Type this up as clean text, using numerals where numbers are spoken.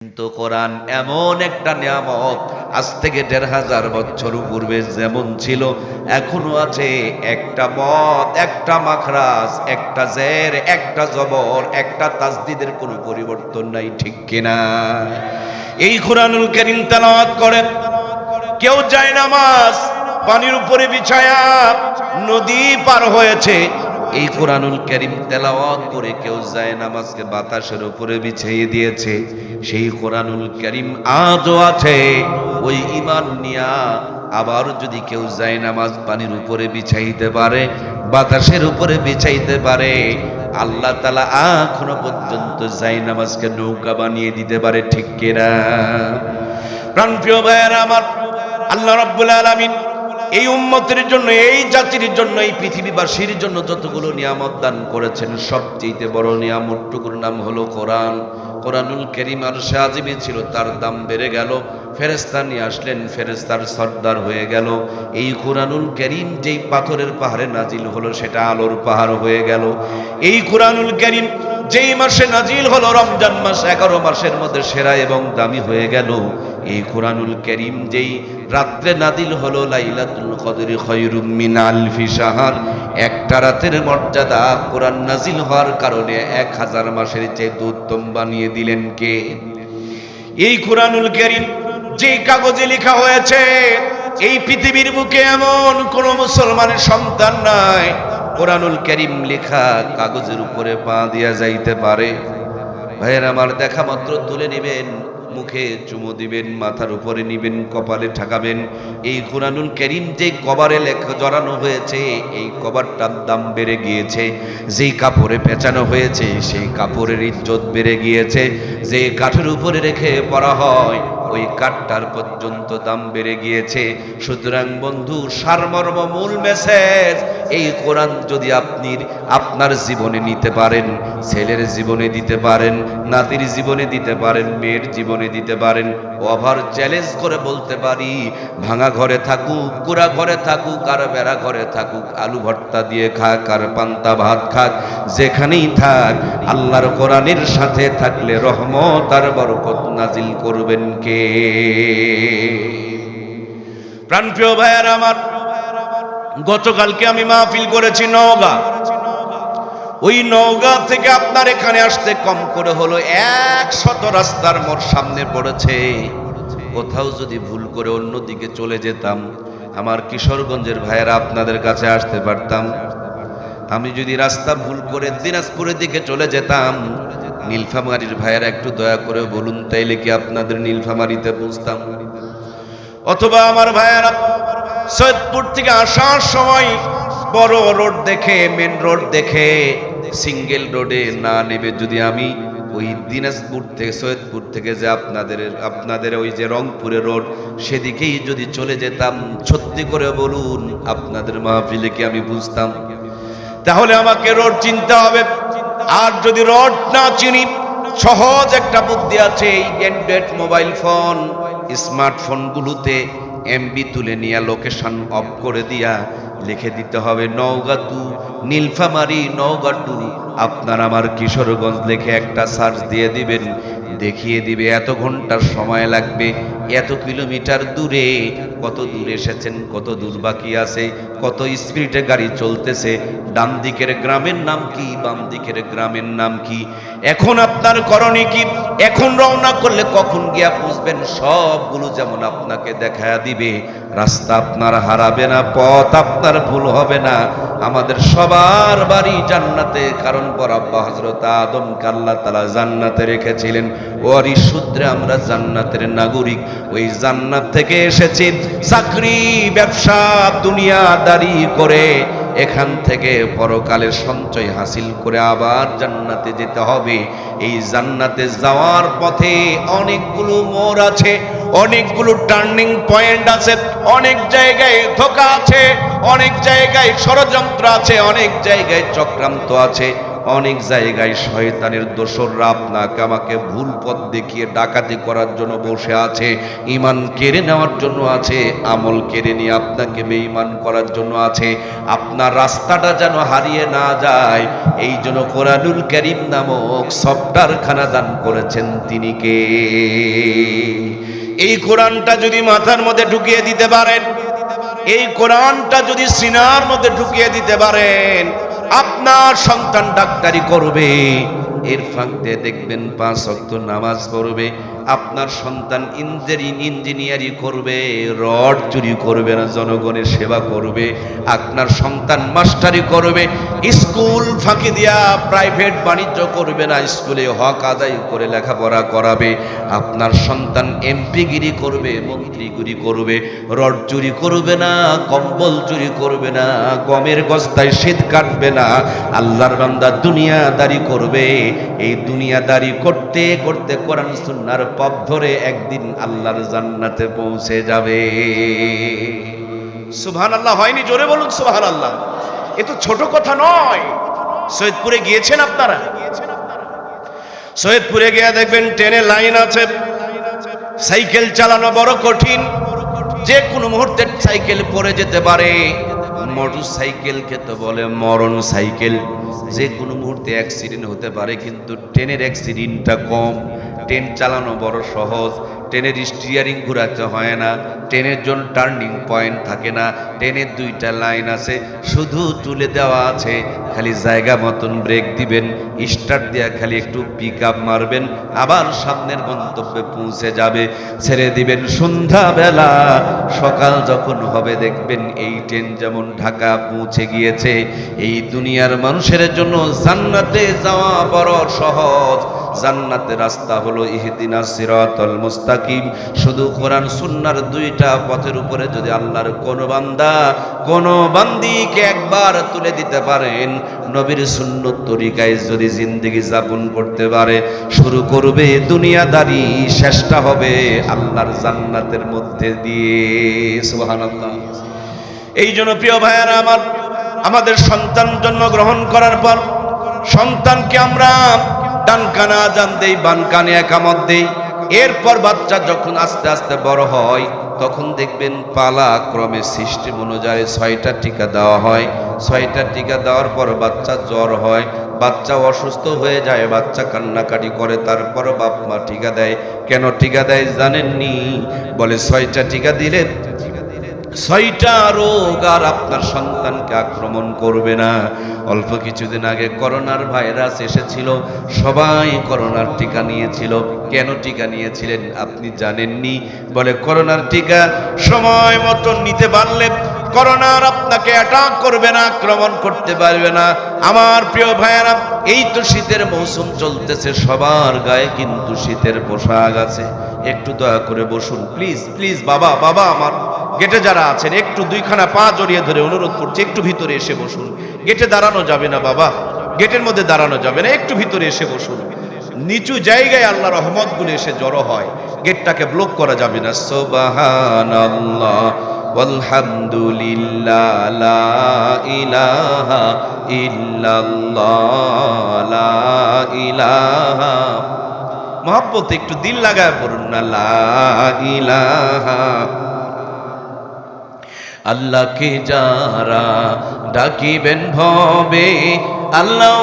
কিন্তু কোরআন এমন একটা নিয়ামত, আজ থেকে ১৫০০ বছর পূর্বে যেমন ছিল এখনো আছে। একটা মত, একটা মাখরাজ, একটা জের, একটা জবর, একটা তাসদিদের কোনো পরিবর্তন নাই, ঠিক কিনা? এই কোরআনুল কারীম তেলাওয়াত করে কেউ যায় নামাজ পানির উপরে বিছায়া নদী পার হয়েছে, এই কোরআনুল কারীম তেলাওয়াত করে কেউ যায় নামাজকে বাতাসের উপরে বিছিয়ে দিয়েছে। সেই কোরআনুল কারীম আজও আছে। ওই ঈমান নিয়া আবার যদি কেউ যায় নামাজ পানির উপরে বিছাইতে পারে, বাতাসের উপরে বিছাইতে পারে, আল্লাহ তাআলা এখনো পর্যন্ত যায় নামাজকে নৌকা বানিয়ে দিতে পারে, ঠিক কিনা? প্রাণপ্রিয় ভাইয়েরা আমার, আল্লাহ রাব্বুল আলামিন এই উম্মতের জন্য, এই জাতির জন্য, এই পৃথিবীবাসীর জন্য যতগুলো নিয়ামত দান করেছেন, সবচেয়ে বড় নিয়ামতটুকুর নাম হলো কোরআন। কোরআনুল কারীম আরশে আজিমে ছিল, তার দাম বেড়ে গেল। ফেরেশতা নিয়ে আসলেন, ফেরেশতার সর্দার হয়ে গেল। এই কোরআনুল কারীম যেই পাথরের পাহাড়ে নাজিল হলো, সেটা আলোর পাহাড় হয়ে গেল। এই কোরআনুল কারীম যেই মাসে নাজিল হলো, রমজান মাস 11 মাসের মধ্যে সেরা এবং দামি হয়ে গেল। এই কোরআনুল কারীম যেই রাত্রে নাজিল হলো, লাইলাতুল কদরি খায়রুম মিন আলফি শাহর, একটা রাতের মর্যাদা কোরআন নাজিল হওয়ার কারণে 1000 মাসের চেয়ে উত্তম বানিয়ে দিলেন কে? এই কোরআনুল কারীম যে কাগজে লেখা হয়েছে, এই পৃথিবীর বুকে এমন কোন মুসলমানের সন্তান নাই কোরআনুল কারীম লেখা কাগজের উপরে পা দিয়া যাইতে পারে। ভাইয়ের আমার, দেখা মাত্র তুলে নেবেন, মুখে চুমু দিবেন, মাথার উপরে নিবেন, কপালে ঠাকাবেন। এই কোরআনুল কারীম যে কভারে লেখা জড়ানো হয়েছে, এই কভারটার দাম বেড়ে গিয়েছে। যেই কাপড়ে পেঁচানো হয়েছে, সেই কাপড়ের ইজ্জত বেড়ে গিয়েছে। যে কাঠের উপরে রেখে পড়া হয়, ওই কাঠটার পর্যন্ত দাম বেড়ে গিয়েছে। সুতরাং বন্ধু, সারমর্ম মূল মেসেজ, এই কোরআন যদি আপনার জীবনে নিতে পারেন, ছেলের জীবনে দিতে পারেন, নাতির জীবনে দিতে পারেন, মেয়ের জীবনে দিতে পারেন, ওভার চ্যালেঞ্জ করে বলতে পারি, ভাঙা ঘরে থাকুক, কুড়া ঘরে থাকুক, আর বেড়া ঘরে থাকুক, আলু ভর্তা দিয়ে খাক আর পান্তা ভাত খাক, যেখানেই থাক, আল্লাহর কোরআনের সাথে থাকলে রহমত আর বরকত নাজিল করবেন কে? প্রাণপ্রিয় ভাইয়েরা আমার, গতকালকে আমি মাহফিল করেছি নওগাঁ। ওই নওগাঁ থেকে আপনার এখানে আসতে কম করে হলো 100 রাস্তার মোড় সামনে পড়েছে। কোথাও যদি ভুল করে অন্যদিকে চলে যেতাম, আমার কিশোরগঞ্জের ভাইয়েরা আপনাদের কাছে আসতে পারতাম। আমি যদি রাস্তা ভুল করে দিনাজপুরের দিকে চলে যেতাম, নীলফামারীর ভাইয়েরা একটু দয়া করে বলুন, তাইলে কি আপনাদের নীলফামারীতে পৌঁছতাম? অথবা আমার ভাইয়েরা সৈয়দপুর থেকে আসার সময় বড় রোড দেখে, মেন রোড দেখে, সিঙ্গেল রোডে না নেবে যদি আমি ওই দিনাজপুর থেকে, সৈয়দপুর থেকে যে আপনাদের ওই যে রংপুরের রোড, সেদিকেই যদি চলে যেতাম, সত্যি করে বলুন, আপনাদের মাহফিলে কি আমি বুঝতাম? তাহলে আমাকে রোড চিনতে হবে। আর যদি রোড না চিনি, সহজ একটা বুদ্ধি আছে। এই অ্যান্ড্রয়েড মোবাইল ফোন, স্মার্টফোনগুলোতে এমবি তুলে নিয়ে লোকেশন অফ করে দিয়া লিখে দিতে হবে নওগাঁ টু নীলফামারী, নওগাঁ টু আপনার আমার কিশোরগঞ্জ লিখে একটা সার্চ দিয়ে দিবেন, দেখিয়ে দিবে এত ঘন্টার সময় লাগবে, এত কিলোমিটার দূরে, কত দূর এসেছেন, কত দূর বাকি আছে, কত স্পিডে গাড়ি চলতেছে, ডান দিকের গ্রামের নাম কি, বাম দিকের গ্রামের নাম কি, এখন আপনার করণীয় কি, এখন রওনা করলে কখন গিয়া পৌঁছবেন, সবগুলো যেমন আপনাকে দেখায়া দিবে। রাস্তা আপনার হারাবে না, পথ আপনার ভুল হবে না। আমাদের সবার বাড়ি জান্নাতে, কারণ পর আব্বা হযরত আদমকে আল্লাহ তাআলা জান্নাতে রেখেছিলেন। ওরই সূত্রে আমরা জান্নাতের নাগরিক। ওই জান্নাত থেকে এসেছি চাকরি, ব্যবসা, দুনিয়াদারি করে, এখান থেকে পরকালের সঞ্চয় হাসিল করে আবার জান্নাতে যেতে হবে। এই জান্নাতে যাওয়ার পথে অনেকগুলো মোড় আছে, অনেকগুলো টার্নিং পয়েন্ট আছে, অনেক জায়গায় ধোঁকা আছে, অনেক জায়গায় ষড়যন্ত্র আছে, অনেক জায়গায় চক্রান্ত আছে, অনেক জায়গায় শয়তানের দোসররা আপনাকে আমাকে ভুল পথ দেখিয়ে ডাকাতি করার জন্য বসে আছে, ঈমান কেড়ে নেওয়ার জন্য আছে, আমল কেড়ে নিয়ে আপনাকে বেঈমান করার জন্য আছে। আপনার রাস্তাটা যেন হারিয়ে না যায়, এই জন্য কোরআনুল কারীম নামক সফটওয়্যারখানা দান করেছেন তিনি কে? এই কোরআনটা যদি মাথার মধ্যে ঢুকিয়ে দিতে পারেন, এই কোরআনটা যদি সিনার মধ্যে ঢুকিয়ে দিতে পারেন, আপনার সন্তান ডাক্তারি করবে, এর ফাঁক দিয়ে দেখবেন 5 ওয়াক্ত নামাজ পড়বে, আপনার সন্তান ইঞ্জিনিয়ারিং করবে, রড চুরি করবে না, জনগণের সেবা করবে, আপনার সন্তান মাস্টারি করবে, স্কুল ফাঁকি দিয়া প্রাইভেট বাণিজ্য করবে না, স্কুলে হক আদায় করে লেখাপড়া করাবে, আপনার সন্তান এমপিগিরি করবে, মন্ত্রীগিরি করবে, রড চুরি করবে না, কম্বল চুরি করবে না, গমের বস্তায় শীত কাটবে না, আল্লাহর বান্দা দুনিয়াদারি করবে। এই দুনিয়াদারি করতে করতে কোরআন সুন্নাহর পথ ধরে একদিন আল্লাহর জান্নাতে পৌঁছে যাবে। সুবহানাল্লাহ হয়নি? জোরে বলুন সুবহানাল্লাহ। এ তো ছোট কথা নয়। সৈয়দপুরে গিয়েছেন আপনারা? সৈয়দপুরে গিয়ে দেখবেন ট্রেনে লাইন আছে, সাইকেল চালানো বড় কঠিন, যে কোনো মুহূর্তে সাইকেল পড়ে যেতে পারে। মোটর সাইকেলকে তো বলে মরণ সাইকেল, যে কোনো মুহূর্তে অ্যাক্সিডেন্ট হতে পারে, কিন্তু ট্রেনের অ্যাক্সিডেন্টটা কম। ট্রেন চালানো বড় সহজ, ট্রেনের স্টিয়ারিং ঘোরাতে হয় না, ট্রেনের জন্য টার্নিং পয়েন্ট থাকে না, ট্রেনের 2টা লাইন আছে, শুধু তুলে দেওয়া আছে, খালি জায়গা মতন ব্রেক দিবেন, স্টার্ট দেওয়া খালি একটু পিক আপ মারবেন, আবার সামনের গন্তব্যে পৌঁছে যাবে। ছেড়ে দিবেন সন্ধ্যাবেলা, সকাল যখন হবে দেখবেন এই ট্রেন যেমন ঢাকা পৌঁছে গিয়েছে। এই দুনিয়ার মানুষের জন্য জান্নাতে যাওয়া বড় সহজ। জান্নাতের রাস্তা হলো ইহদিনাস সিরাতাল মুস্তাকিম। শুধু কোরআন সুন্নাহর 2টা পথের উপরে যদি আল্লাহর কোন বান্দা কোন বান্দিকে একবার তুলে দিতে পারেন, নবীর সুন্নত তরিকায় যদি জিন্দেগি যাপন করতে পারে, শুরু করবে দুনিয়াদারি, শেষটা হবে আল্লাহর জান্নাতের মধ্যে দিয়ে। সুবহানাল্লাহ। এই জন্য প্রিয় ভাইয়েরা আমার, আমাদের সন্তান জন্মগ্রহণ করার পর সন্তানকে আমরা ডান কানে আযান দেই, বাম কানে একামত দেই। এরপর বাচ্চা যখন আস্তে আস্তে বড় হয়, তখন দেখবেন পালা ক্রমে সিস্টেম অনুযায়ী 6টা টিকা দেওয়া হয়। 6টা টিকা দেওয়ার পর বাচ্চা জ্বর হয়, বাচ্চা অসুস্থ হয়ে যায়, বাচ্চা কান্নাকাটি করে, তারপর বাপ মা টিকা দেয়। কেন টিকা দেয় জানেননি? বলে 6টা টিকা দিলে 6টা রোগ আর আপনার সন্তানকে আক্রমণ করবে না। অল্প কিছুদিন আগে করোনার ভাইরাস এসেছিল, সবাই করোনার টিকা নিয়েছিল। কেন টিকা নিয়েছিলেন আপনি জানেননি? বলে করোনার টিকা সময় মতো নিতে পারলে করোনার আপনাকে অ্যাটাক করবে না, আক্রমণ করতে পারবে না। আমার প্রিয় ভাইয়েরা, এই তো শীতের মৌসুম চলতেছে, সবার গায়ে কিন্তু শীতের পোশাক আছে। একটু দয়া করে বসুন প্লিজ প্লিজ। বাবা বাবা আমার গেটে যারা আছেন, একটু 2খানা পা জড়িয়ে ধরে অনুরোধ করছি, একটু ভিতরে এসে বসুন। গেটে দাঁড়ানো যাবে না বাবা, গেটের মধ্যে দাঁড়ানো যাবে না, একটু ভিতরে এসে বসুন। নিচু জায়গায় আল্লাহ রহমত গুলো এসে জড়ো হয়, গেটটাকে ব্লক করা যাবে না। সুবহানাল্লাহ ওয়ালহামদুলিল্লাহ লা ইলাহা ইল্লাল্লাহ লা ইলাহা। মহব্বতে একটু দিল লাগায় পড়ুন না, লা ইলাহা। আল্লাহকে যারা ডাকিবেন ভবে, আল্লাহ